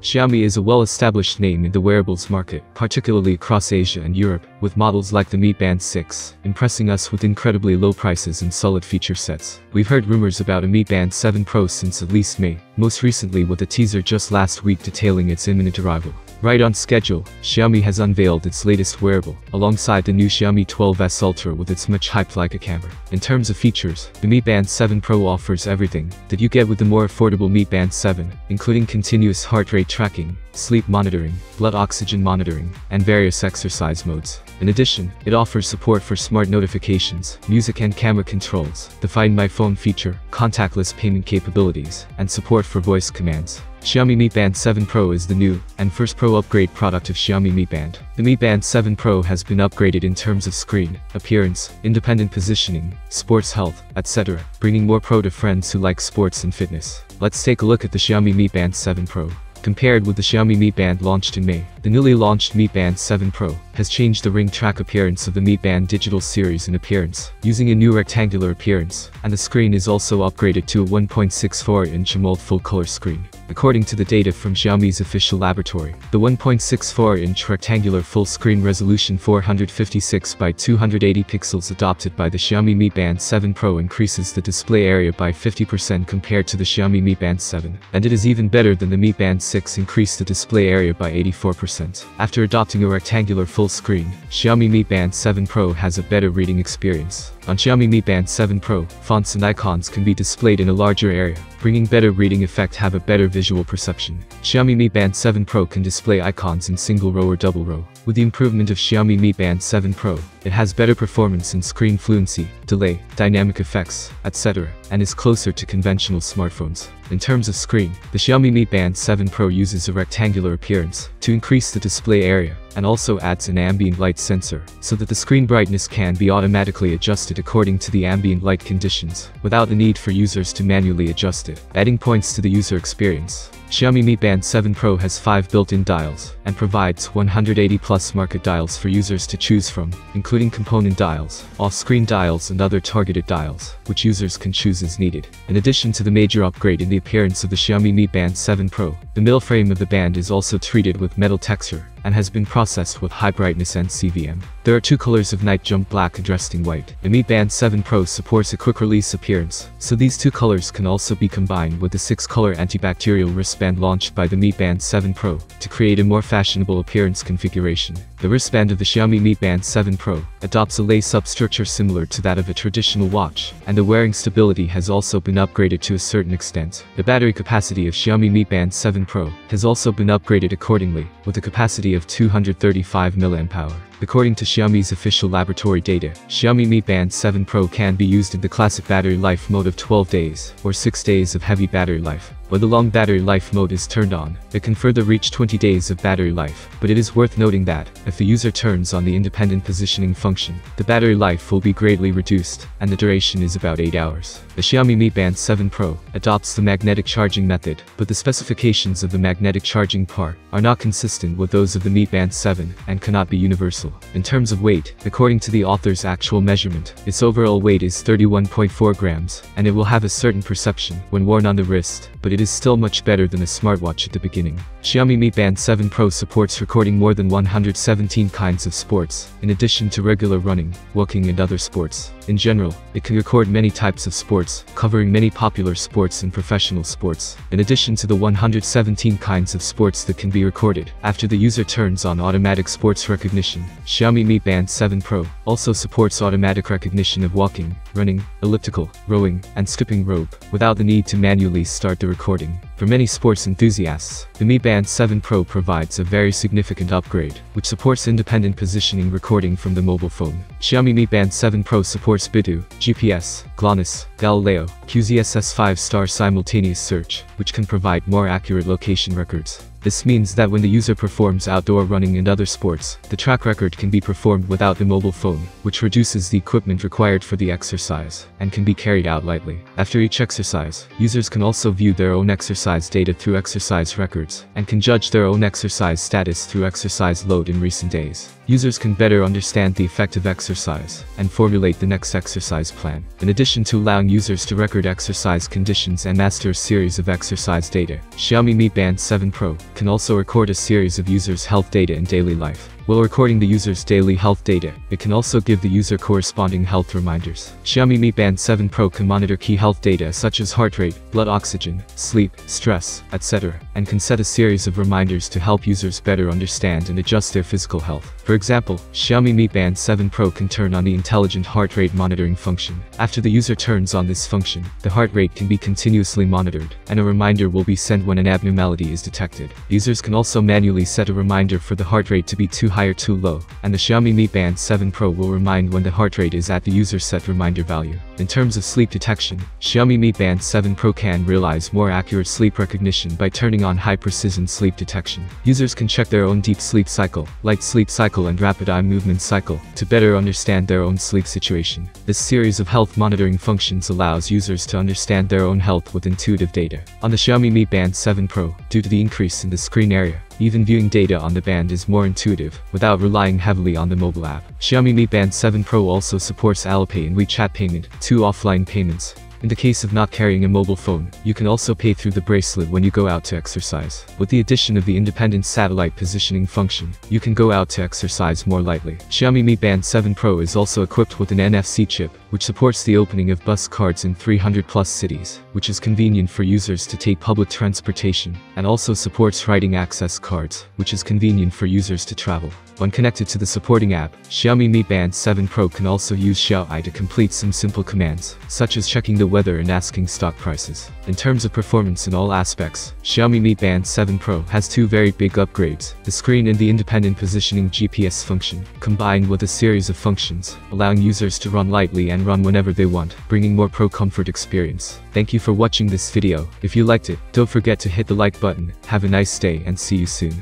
Xiaomi is a well-established name in the wearables market, particularly across Asia and Europe, with models like the Mi Band 6, impressing us with incredibly low prices and solid feature sets. We've heard rumors about a Mi Band 7 Pro since at least May, most recently with a teaser just last week detailing its imminent arrival. Right on schedule, Xiaomi has unveiled its latest wearable, alongside the new Xiaomi 12S Ultra with its much hyped Leica camera. In terms of features, the Mi Band 7 Pro offers everything that you get with the more affordable Mi Band 7, including continuous heart rate tracking, sleep monitoring, blood oxygen monitoring, and various exercise modes. In addition, it offers support for smart notifications, music and camera controls, the Find My Phone feature, contactless payment capabilities, and support for voice commands. Xiaomi Mi Band 7 Pro is the new and first Pro upgrade product of Xiaomi Mi Band. The Mi Band 7 Pro has been upgraded in terms of screen, appearance, independent positioning, sports health, etc., bringing more Pro to friends who like sports and fitness. Let's take a look at the Xiaomi Mi Band 7 Pro. Compared with the Xiaomi Mi Band launched in May, the newly launched Mi Band 7 Pro has changed the ring track appearance of the Mi Band digital series in appearance, using a new rectangular appearance, and the screen is also upgraded to a 1.64-inch AMOLED full-color screen. According to the data from Xiaomi's official laboratory, the 1.64-inch rectangular full-screen resolution 456 by 280 pixels adopted by the Xiaomi Mi Band 7 Pro increases the display area by 50% compared to the Xiaomi Mi Band 7, and it is even better than the Mi Band 6 increased the display area by 84%. After adopting a rectangular full screen, Xiaomi Mi Band 7 Pro has a better reading experience. On Xiaomi Mi Band 7 Pro, fonts and icons can be displayed in a larger area, bringing better reading effect have a better visual perception. Xiaomi Mi Band 7 Pro can display icons in single row or double row. With the improvement of Xiaomi Mi Band 7 Pro, it has better performance in screen fluency, delay, dynamic effects, etc., and is closer to conventional smartphones. In terms of screen, the Xiaomi Mi Band 7 Pro uses a rectangular appearance to increase the display area, and also adds an ambient light sensor, so that the screen brightness can be automatically adjusted according to the ambient light conditions, without the need for users to manually adjust it, adding points to the user experience. Xiaomi Mi Band 7 Pro has 5 built-in dials, and provides 180+ market dials for users to choose from, including component dials, off-screen dials and other targeted dials, which users can choose as needed. In addition to the major upgrade in the appearance of the Xiaomi Mi Band 7 Pro, the middle frame of the band is also treated with metal texture, and has been processed with high brightness and CVM. There are 2 colors of night jump black addressed in white. The Mi Band 7 Pro supports a quick release appearance, so these 2 colors can also be combined with the 6-color antibacterial wristband launched by the Mi Band 7 Pro to create a more fashionable appearance configuration. The wristband of the Xiaomi Mi Band 7 Pro adopts a lace-up structure similar to that of a traditional watch, and the wearing stability has also been upgraded to a certain extent. The battery capacity of Xiaomi Mi Band 7 Pro has also been upgraded accordingly, with a capacity of 235 mAh. According to Xiaomi's official laboratory data, Xiaomi Mi Band 7 Pro can be used in the classic battery life mode of 12 days, or 6 days of heavy battery life. When the long battery life mode is turned on, it can further reach 20 days of battery life, but it is worth noting that, if the user turns on the independent positioning function, the battery life will be greatly reduced, and the duration is about 8 hours. The Xiaomi Mi Band 7 Pro adopts the magnetic charging method, but the specifications of the magnetic charging part are not consistent with those of the Mi Band 7, and cannot be universal. In terms of weight, according to the author's actual measurement, its overall weight is 31.4 grams, and it will have a certain perception when worn on the wrist, but it is still much better than a smartwatch at the beginning. Xiaomi Mi Band 7 Pro supports recording more than 117 kinds of sports, in addition to regular running, walking and other sports. In general, it can record many types of sports, covering many popular sports and professional sports. In addition to the 117 kinds of sports that can be recorded, after the user turns on automatic sports recognition, Xiaomi Mi Band 7 Pro also supports automatic recognition of walking, running, elliptical, rowing, and skipping rope, without the need to manually start the recording. For many sports enthusiasts, the Mi Band 7 Pro provides a very significant upgrade, which supports independent positioning recording from the mobile phone. Xiaomi Mi Band 7 Pro supports Baidu, GPS, GLONASS, Galileo, QZSS 5-star simultaneous search, which can provide more accurate location records. This means that when the user performs outdoor running and other sports, the track record can be performed without the mobile phone, which reduces the equipment required for the exercise, and can be carried out lightly. After each exercise, users can also view their own exercise data through exercise records, and can judge their own exercise status through exercise load in recent days. Users can better understand the effect of exercise, and formulate the next exercise plan. In addition to allowing users to record exercise conditions and master a series of exercise data, Xiaomi Mi Band 7 Pro can also record a series of users' health data in daily life. While recording the user's daily health data, it can also give the user corresponding health reminders. Xiaomi Mi Band 7 Pro can monitor key health data such as heart rate, blood oxygen, sleep, stress, etc., and can set a series of reminders to help users better understand and adjust their physical health. For example, Xiaomi Mi Band 7 Pro can turn on the intelligent heart rate monitoring function. After the user turns on this function, the heart rate can be continuously monitored, and a reminder will be sent when an abnormality is detected. Users can also manually set a reminder for the heart rate to be too high or too low, and the Xiaomi Mi Band 7 Pro will remind when the heart rate is at the user's set reminder value. In terms of sleep detection, Xiaomi Mi Band 7 Pro can realize more accurate sleep recognition by turning on high-precision sleep detection. Users can check their own deep sleep cycle, light sleep cycle and rapid eye movement cycle, to better understand their own sleep situation. This series of health monitoring functions allows users to understand their own health with intuitive data. On the Xiaomi Mi Band 7 Pro, due to the increase in the screen area, even viewing data on the band is more intuitive, without relying heavily on the mobile app. Xiaomi Mi Band 7 Pro also supports Alipay and WeChat payment, two offline payments. In the case of not carrying a mobile phone, you can also pay through the bracelet when you go out to exercise. With the addition of the independent satellite positioning function, you can go out to exercise more lightly. Xiaomi Mi Band 7 Pro is also equipped with an NFC chip, which supports the opening of bus cards in 300+ cities, which is convenient for users to take public transportation, and also supports writing access cards, which is convenient for users to travel. When connected to the supporting app, Xiaomi Mi Band 7 Pro can also use Xiaomi to complete some simple commands, such as checking the weather and asking stock prices. In terms of performance in all aspects, Xiaomi Mi Band 7 Pro has two very big upgrades: the screen and the independent positioning GPS function, combined with a series of functions, allowing users to run lightly and run whenever they want, bringing more pro comfort experience. Thank you for watching this video. If you liked it, don't forget to hit the like button. Have a nice day and see you soon.